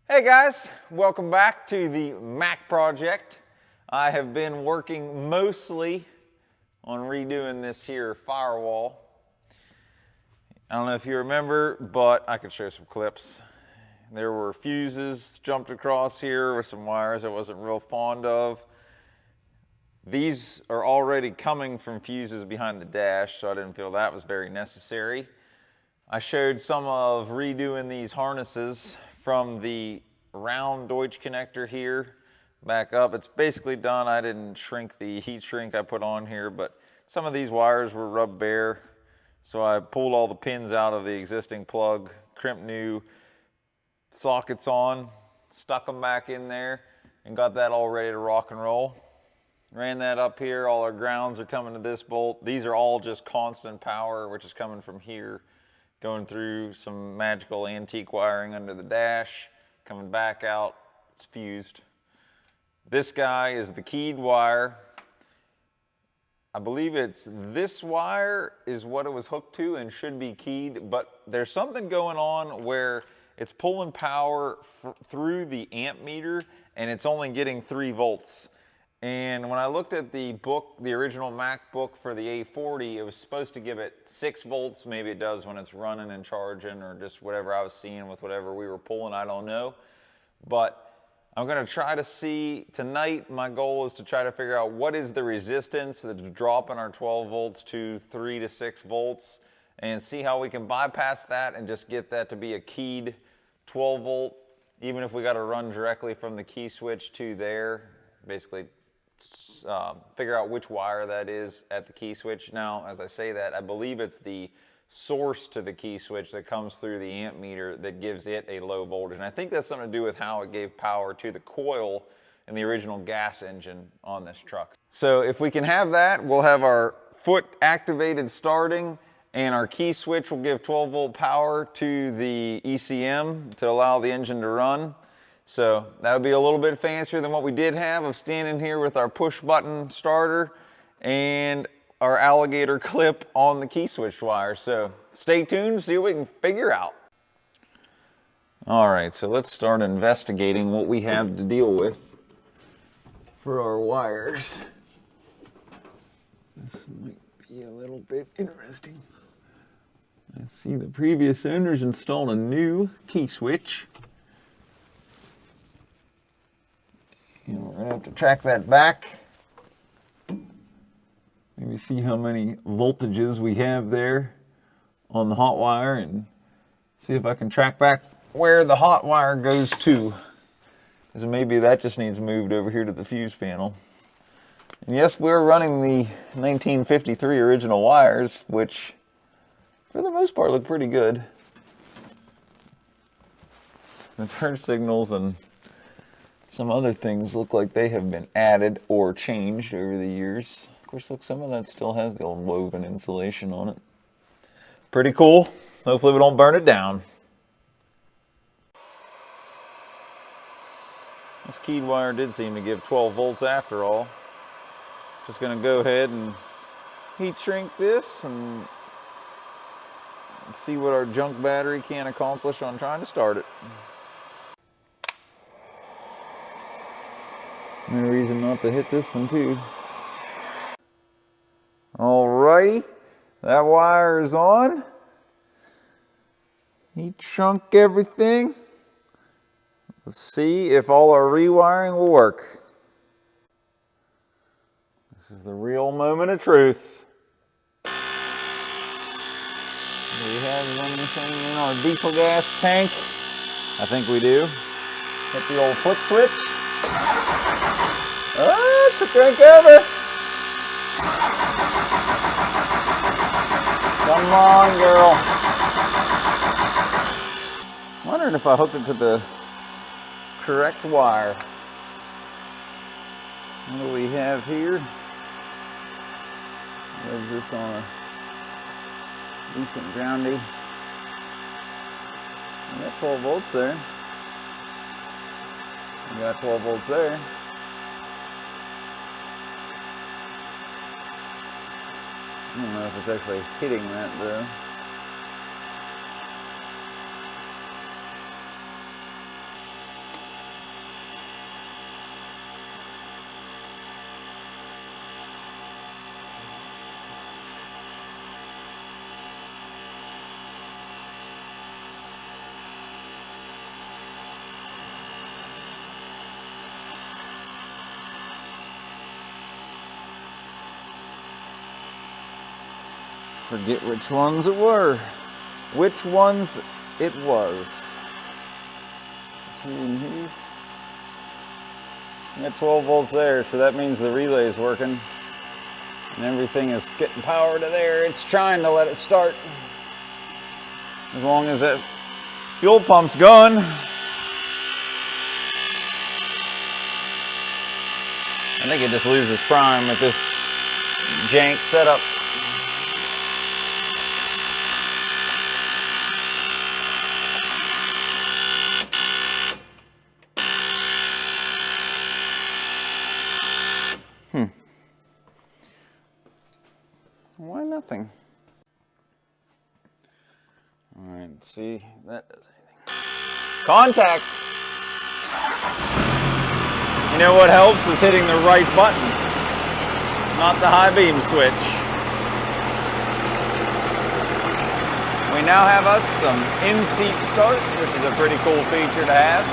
Hey guys, welcome back to the Mack project. I have been working mostly on redoing this here firewall. I don't know if you remember, but I could show some clips. There were fuses jumped across here with some wires I wasn't real fond of. These are already coming from fuses behind the dash, so I didn't feel that was very necessary. I showed some of redoing these harnesses from the round Deutsch connector here back up. It's basically done. I didn't shrink the heat shrink I put on here, but some of these wires were rubbed bare. So I pulled all the pins out of the existing plug, crimped new sockets on, stuck them back in there, and got that all ready to rock and roll. Ran that up here. All our grounds are coming to this bolt. These are all just constant power, which is coming from here, going through some magical antique wiring under the dash, coming back out. It's fused. This guy is the keyed wire. I believe it's this wire is what it was hooked to and should be keyed, but there's something going on where it's pulling power through the amp meter and it's only getting 3 volts. And when I looked at the book, the original Mac book for the A40, it was supposed to give it 6 volts. Maybe it does when it's running and charging, or just whatever I was seeing with whatever we were pulling, I don't know. But I'm gonna try to see, tonight my goal is to try to figure out what is the resistance that's dropping our 12 volts to 3 to 6 volts, and see how we can bypass that and just get that to be a keyed 12 volt, even if we gotta run directly from the key switch to there. Basically, figure out which wire that is at the key switch. Now, as I say that, I believe it's the source to the key switch that comes through the amp meter that gives it a low voltage. And I think that's something to do with how it gave power to the coil in the original gas engine on this truck. So if we can have that, we'll have our foot activated starting, and our key switch will give 12 volt power to the ECM to allow the engine to run. So that would be a little bit fancier than what we did have of standing here with our push button starter and our alligator clip on the key switch wire. So stay tuned, see what we can figure out. All right, so let's start investigating what we have to deal with for our wires. This might be a little bit interesting. I see the previous owners installed a new key switch. And we're gonna have to track that back. Maybe see how many voltages we have there on the hot wire and see if I can track back where the hot wire goes to. Because maybe that just needs moved over here to the fuse panel. And yes, we're running the 1953 original wires, which for the most part look pretty good. The turn signals and some other things look like they have been added or changed over the years. Of course, look, some of that still has the old woven insulation on it. Pretty cool. Hopefully we don't burn it down. This keyed wire did seem to give 12 volts after all. Just gonna go ahead and heat shrink this and see what our junk battery can accomplish on trying to start it. No reason not to hit this one too. Alrighty, that wire is on. Heat shrunk everything. Let's see if all our rewiring will work. This is the real moment of truth. Do we have anything in our diesel gas tank? I think we do. Hit the old foot switch. Oh, should crank over. Come on, girl. I'm wondering if I hooked it to the correct wire. What do we have here? There's this on a decent grounding. We got 12 volts there. We got 12 volts there. I don't know if it's actually hitting that though. Forget which ones it were. Which ones it was. We got 12 volts there, so that means the relay is working. And everything is getting power to there. It's trying to let it start. As long as that fuel pump's going. I think it just loses prime with this jank setup. Why nothing? All right, let's see if that does anything. Contact! You know what helps is hitting the right button, not the high beam switch. We now have us some in-seat start, which is a pretty cool feature to have.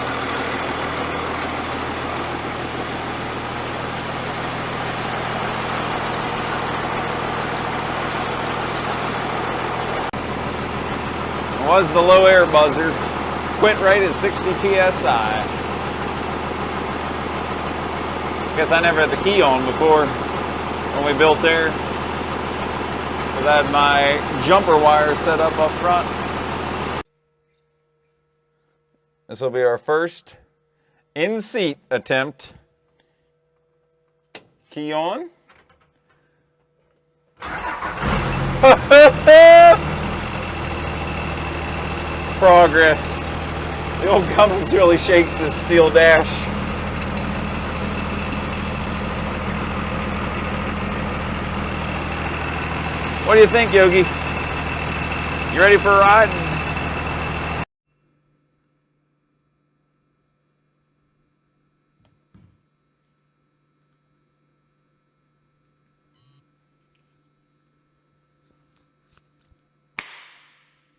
Was the low air buzzer. Quit right at 60 psi. Guess I never had the key on before when we built there. Because I had my jumper wire set up front. This will be our first in-seat attempt. Key on. Progress. The old Cummins really shakes this steel dash. What do you think, Yogi? You ready for a ride?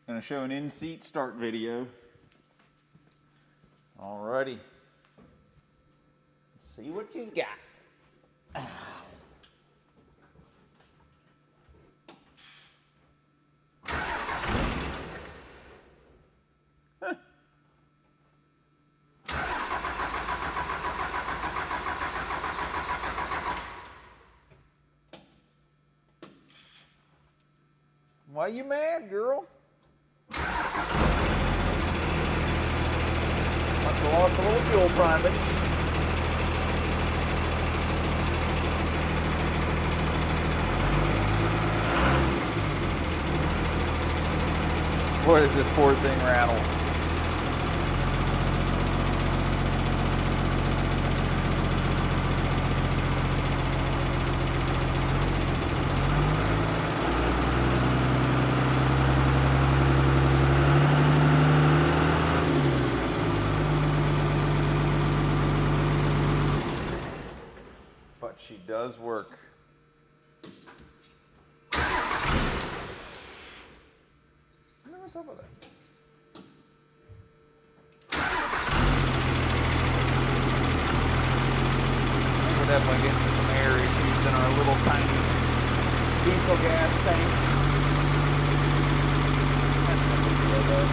Gonna show an in-seat start video. Alrighty. Let's see what she's got. Why you mad, girl? Must have lost a little fuel priming. Boy, does this poor thing rattle. But she does work. What's up with that? We're definitely getting some air issues in our little tiny diesel gas tank. That's no big deal though.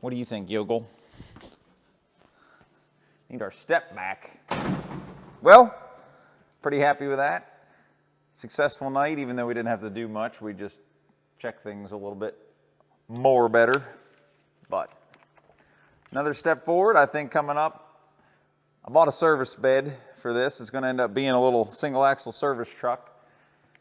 What do you think, Yogle? Need our step back. Well, pretty happy with that. Successful night, even though we didn't have to do much. We just checked things a little bit more better. But another step forward, I think, coming up. I bought a service bed for this. It's going to end up being a little single axle service truck.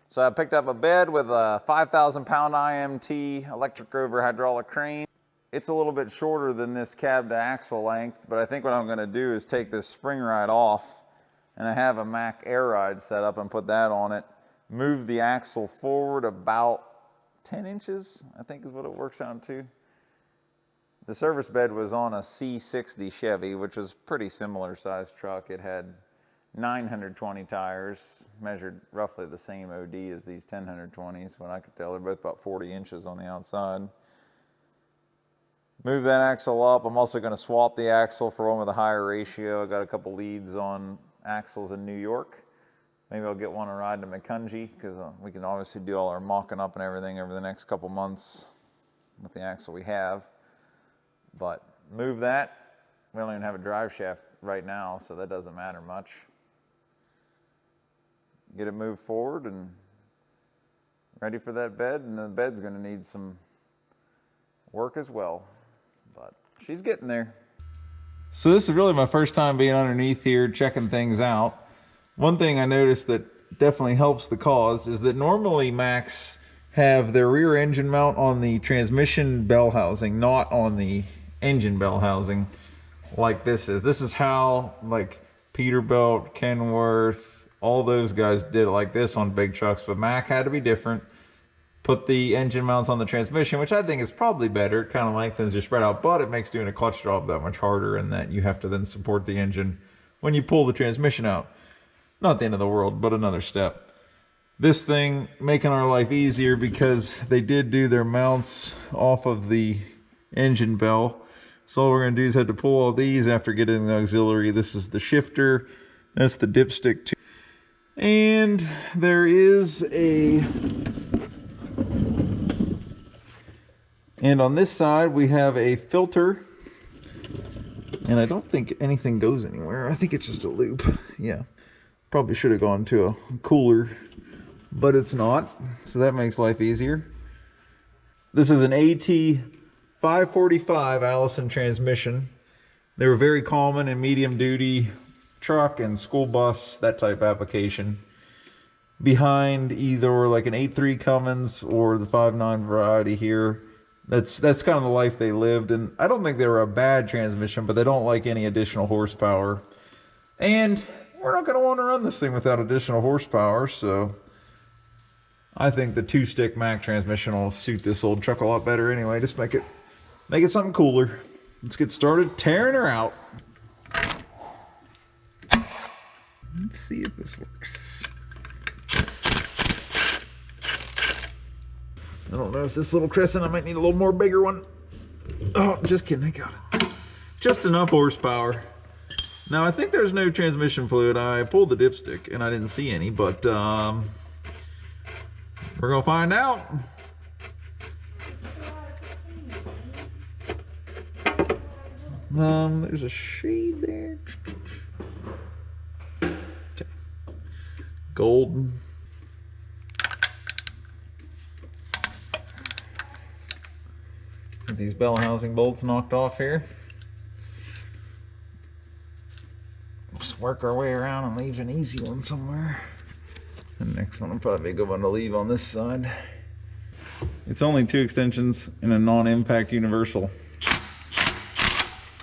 So I picked up a bed with a 5,000 pound IMT electric over hydraulic crane. It's a little bit shorter than this cab to axle length, but I think what I'm going to do is take this spring ride off, and I have a Mack air ride set up and put that on it. Move the axle forward about 10 inches, I think is what it works out to. The service bed was on a C60 Chevy, which was a pretty similar sized truck. It had 920 tires, measured roughly the same OD as these 1020s. When I could tell, they're both about 40 inches on the outside. Move that axle up. I'm also going to swap the axle for one with a higher ratio. I got a couple leads on axles in New York. Maybe I'll get one to ride to McCungy, because we can obviously do all our mocking up and everything over the next couple months with the axle we have. But move that. We don't even have a drive shaft right now, so that doesn't matter much. Get it moved forward and ready for that bed, and the bed's going to need some work as well. But she's getting there. So this is really my first time being underneath here checking things out. One thing I noticed that definitely helps the cause is that normally Macks have their rear engine mount on the transmission bell housing, not on the engine bell housing like this is. This is how like Peterbilt, Kenworth, all those guys did it like this on big trucks, but Mack had to be different. Put the engine mounts on the transmission, which I think is probably better. It kind of lengthens your spread out, but it makes doing a clutch drop that much harder, in that you have to then support the engine when you pull the transmission out. Not the end of the world, but another step. This thing making our life easier because they did do their mounts off of the engine bell. So all we're going to do is have to pull all these after getting the auxiliary. This is the shifter. That's the dipstick too. And there is a... And on this side, we have a filter. And I don't think anything goes anywhere. I think it's just a loop. Yeah. Probably should have gone to a cooler, but it's not. So that makes life easier. This is an AT545 Allison transmission. They were very common in medium duty truck and school bus, that type application. Behind either like an 8.3 Cummins or the 5.9 variety here. That's kind of the life they lived, and I don't think they were a bad transmission, but they don't like any additional horsepower. And we're not going to want to run this thing without additional horsepower, so I think the 2-stick Mack transmission will suit this old truck a lot better anyway. Just make it something cooler. Let's get started tearing her out. Let's see if this works. I don't know if this little crescent, I might need a little more bigger one. Oh, just kidding, I got it. Just enough horsepower. Now, I think there's no transmission fluid. I pulled the dipstick and I didn't see any, but we're gonna find out. There's a shade there. Okay. Golden. Get these bell housing bolts knocked off here. Just work our way around and leave an easy one somewhere. The next one will probably be a good one to leave on this side. It's only 2 extensions in a non-impact universal.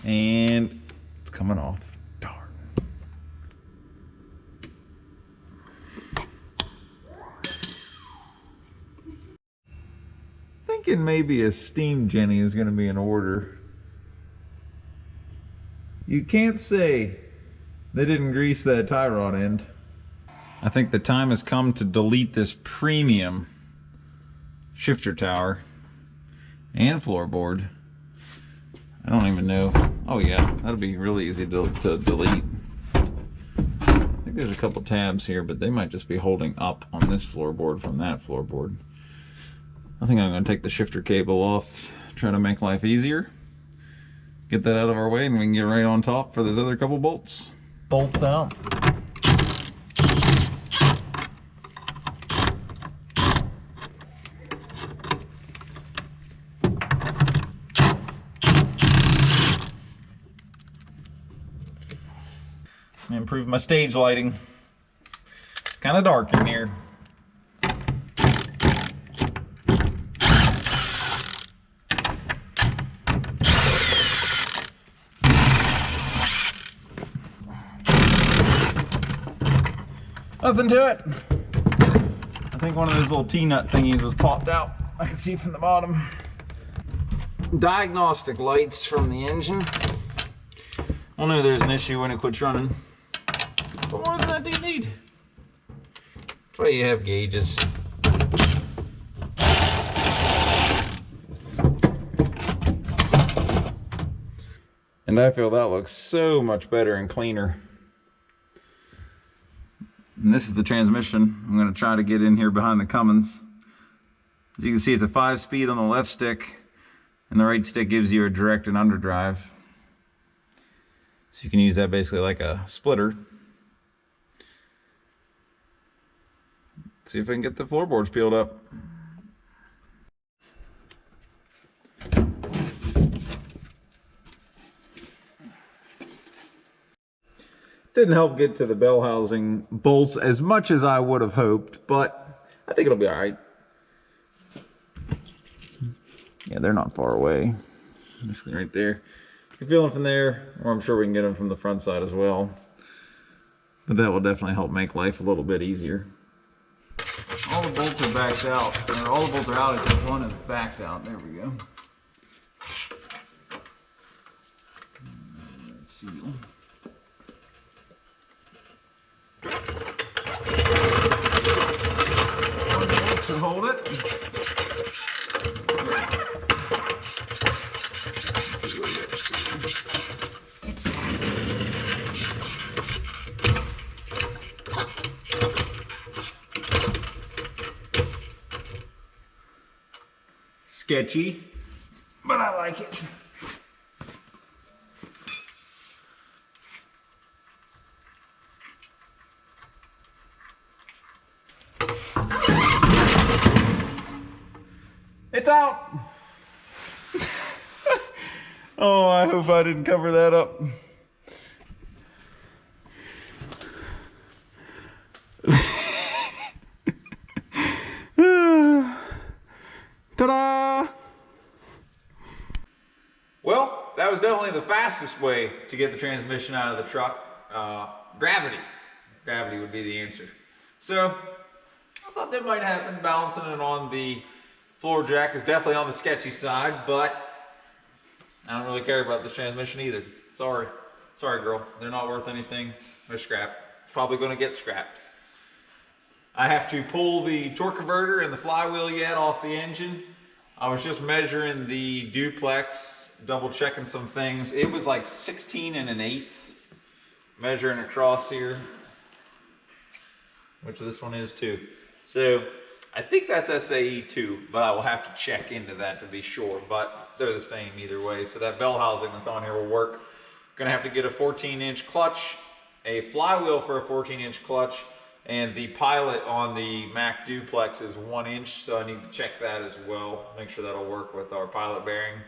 And it's coming off. Darn. Thinking maybe a steam Jenny is going to be in order. You can't say they didn't grease that tie rod end. I think the time has come to delete this premium shifter tower and floorboard. I don't even know. Oh yeah, that'll be really easy to delete. I think there's a couple tabs here, but they might just be holding up on this floorboard from that floorboard. I think I'm going to take the shifter cable off, try to make life easier. Get that out of our way and we can get right on top for those other couple bolts. Bolts out. Improve my stage lighting. It's kind of dark in here. Nothing to it. I think one of those little T-nut thingies was popped out. I can see from the bottom. Diagnostic lights from the engine. I'll know there's an issue when it quits running. What more than that do you need? That's why you have gauges. And I feel that looks so much better and cleaner. And this is the transmission. I'm going to try to get in here behind the Cummins. As you can see, it's a 5-speed on the left stick, and the right stick gives you a direct and underdrive. So you can use that basically like a splitter. Let's see if I can get the floorboards peeled up. Didn't help get to the bell housing bolts as much as I would have hoped, but I think it'll be all right. Yeah, they're not far away. Just right there. You can feel them from there, or I'm sure we can get them from the front side as well. But that will definitely help make life a little bit easier. All the bolts are backed out, or all the bolts are out except one is backed out. There we go. Let's seal. Should hold it. Sketchy, but I like it. It's out. Oh, I hope I didn't cover that up. Ta-da! Well, that was definitely the fastest way to get the transmission out of the truck. Gravity. Gravity would be the answer. So, I thought that might happen. Balancing it on the floor jack is definitely on the sketchy side, but I don't really care about this transmission either. Sorry. Sorry, girl. They're not worth anything. They're scrap. It's probably going to get scrapped. I have to pull the torque converter and the flywheel yet off the engine. I was just measuring the duplex, double checking some things. It was like 16 1/8 measuring across here, which this one is too. So I think that's SAE 2, but I will have to check into that to be sure, but they're the same either way. So that bell housing that's on here will work. Gonna have to get a 14-inch clutch, a flywheel for a 14-inch clutch, and the pilot on the Mack duplex is 1 inch, so I need to check that as well. Make sure that'll work with our pilot bearing.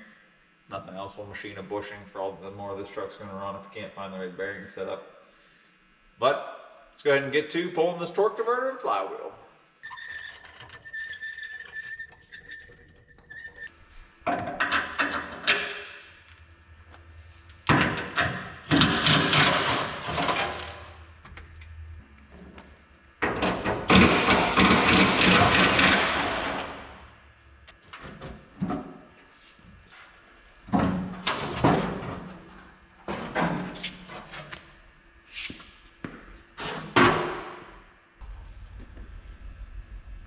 Nothing else will machine a bushing for all the more this truck's gonna run if we can't find the right bearing set up. But let's go ahead and get to pulling this torque converter and flywheel.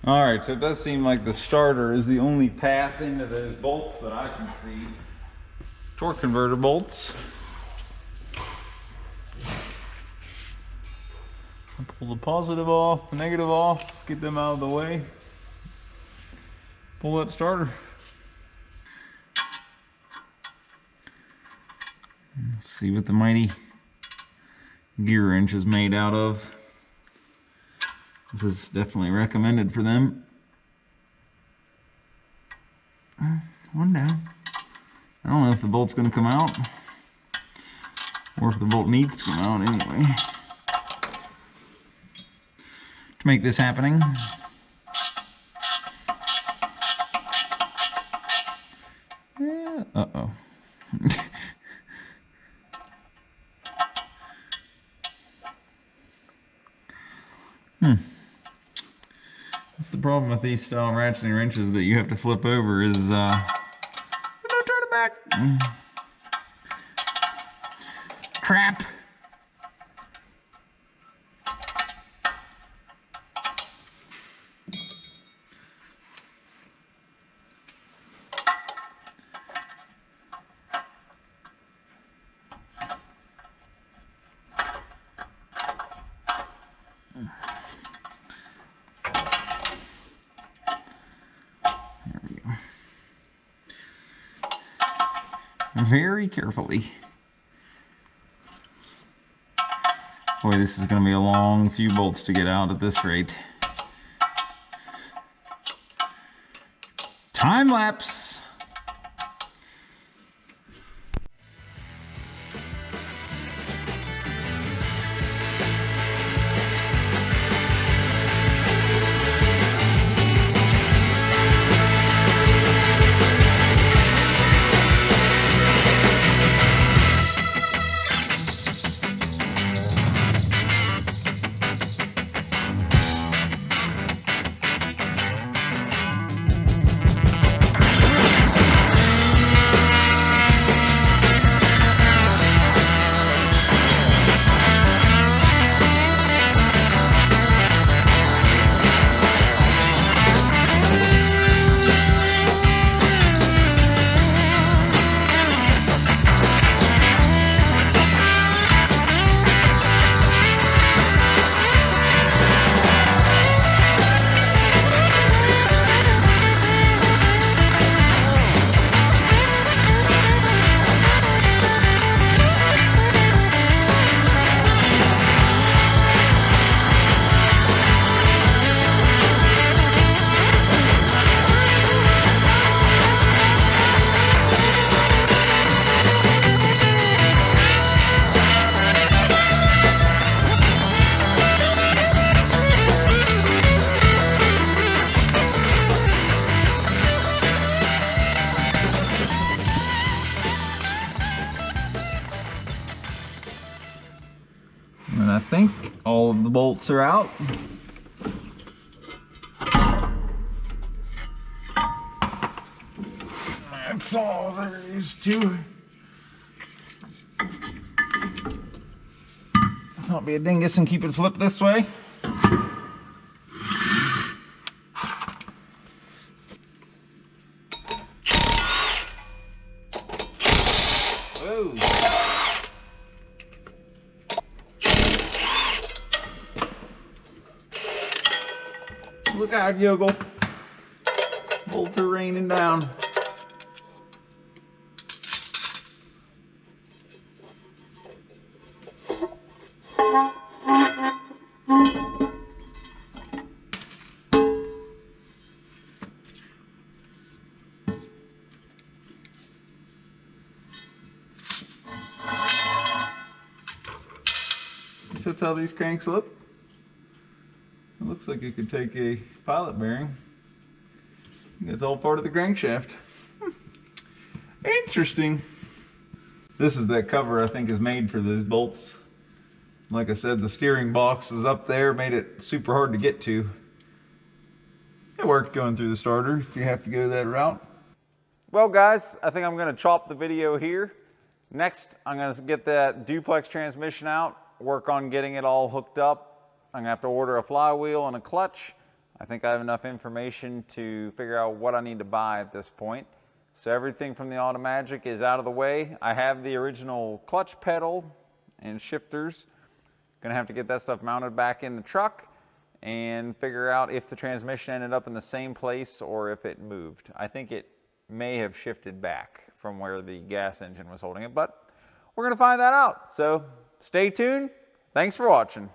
All right, so it does seem like the starter is the only path into those bolts that I can see. Torque converter bolts. I'll pull the positive off, the negative off, get them out of the way. Pull that starter. Let's see what the mighty gear wrench is made out of. This is definitely recommended for them. One down. I don't know if the bolt's going to come out or if the bolt needs to come out anyway. To make this happening, uh-oh. That's the problem with these style ratcheting wrenches that you have to flip over is, don't turn it back. Crap. very carefully. Boy, this is going to be a long few bolts to get out at this rate. Time lapse. And I think all of the bolts are out. That's all there is to it. Let's not be a dingus and keep it flipped this way. Whoa. Look out, Yogle. Bolts are raining down. That's how these cranks look. It looks like it could take a pilot bearing. It's all part of the crankshaft. Interesting. This is that cover I think is made for those bolts. Like I said, the steering box is up there, made it super hard to get to. It worked going through the starter if you have to go that route. Well guys, I think I'm going to chop the video here. Next, I'm going to get that duplex transmission out, work on getting it all hooked up. I'm going to have to order a flywheel and a clutch. I think I have enough information to figure out what I need to buy at this point. So everything from the Automagic is out of the way. I have the original clutch pedal and shifters. Going to have to get that stuff mounted back in the truck and figure out if the transmission ended up in the same place or if it moved. I think it may have shifted back from where the gas engine was holding it, but we're going to find that out. So stay tuned. Thanks for watching.